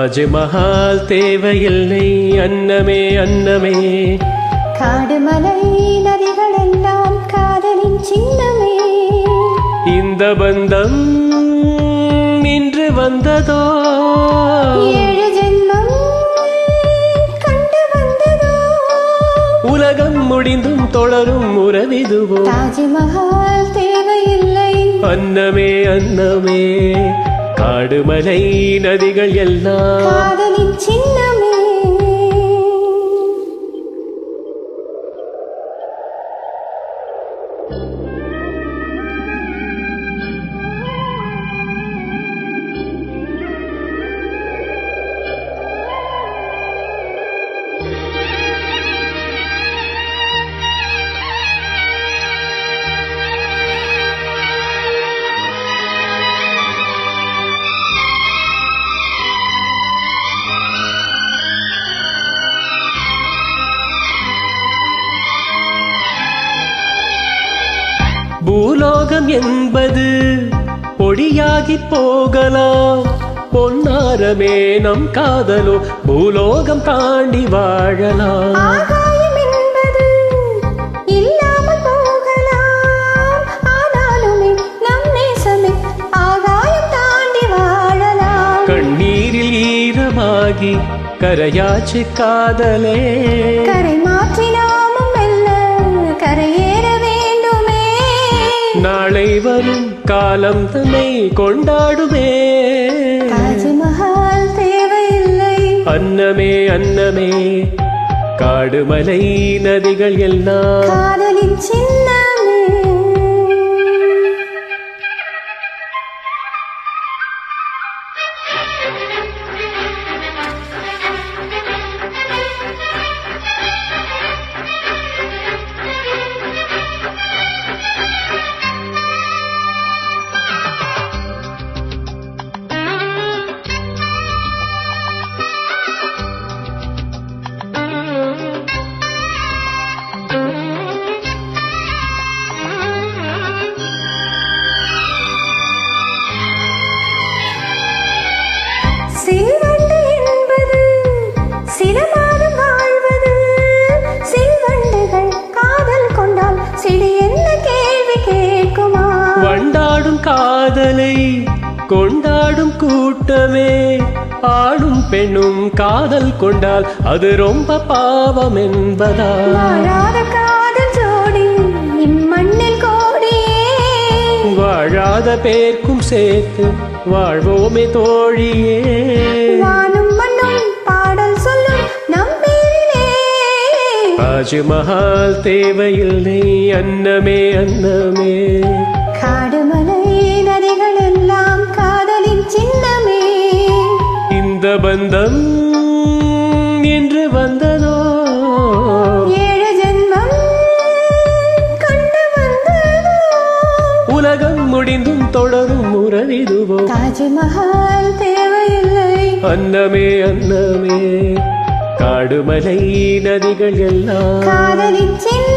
தாஜ்மஹால் தேவையில்லை அன்னமே அன்னமே, காடுமலை நதிகள் எல்லாம் காதலின் சின்னமே. இந்த பந்தம் இன்று வந்ததோ, 7 ஜென்மம் கண்டு வந்ததோ, உலகம் முடிந்தும் தொடரும் உறவிதுவோ. தாஜ்மஹால் தேவையில்லை அன்னமே அன்னமே, காடுமலை நதிகள் எல்லாம் காதலின் சின்னமே. பூலோகம் என்பது பொடியாகி போகலாம், பொன்னாரமே நம் காதலோ பூலோகம் தாண்டி வாழலாம். ஆகாயம் என்பது இல்லாமல் போகலாம், ஆனாலுமே நம் நேசமே ஆகாயம் தாண்டி வாழலாம். கண்ணீரில் ஈரமாகி கரையாச்சு காதலே, கரை மாற்றி நாமும் மெல்ல கரையேற வேண்டுமே. நாளை வரும் காலம் தன்னை கொண்டாடுமே. தாஜ்மஹால் தேவையில்லை அன்னமே அன்னமே, காடுமலை நதிகள் எல்லாம் காதலின் சின்னமே. சில்வண்டு என்பது சில மாதம் வாழ்வது, சில்வண்டுகள் காதல் கொண்டால் சிடி என்ன கேள்வி கேட்குமா? வண்டாடும் காதலை கொண்டாடும் கூட்டமே, ஆடும் பெண்ணும் காதல் கொண்டால் அது ரொம்ப பாவம் என்பதா? வாழாத காதல் ஜோடி இம்மண்ணில் கோடியே, வாழாத பேர்க்கும் சேர்த்து வாழ்வோமே தோழியே. வானும் மண்ணும் பாடல் சொல்லும் நம் பேரிலே. தாஜ்மஹால் தேவையில்லை அன்னமே அன்னமே, காடுமலை நதிகள் எல்லாம் காதலின் சின்னமே. இந்த பந்தம் இன்று வந்ததோ, 7 ஜென்மம் கண்டு வந்ததோ, உலகம் முடிந்தும் தொடரும் உறவிதுவோ. தாஜ்மஹால் தேவையில்லை அன்னமே அன்னமே, காடுமலை நதிகள் எல்லாம் காதலின் சின்ன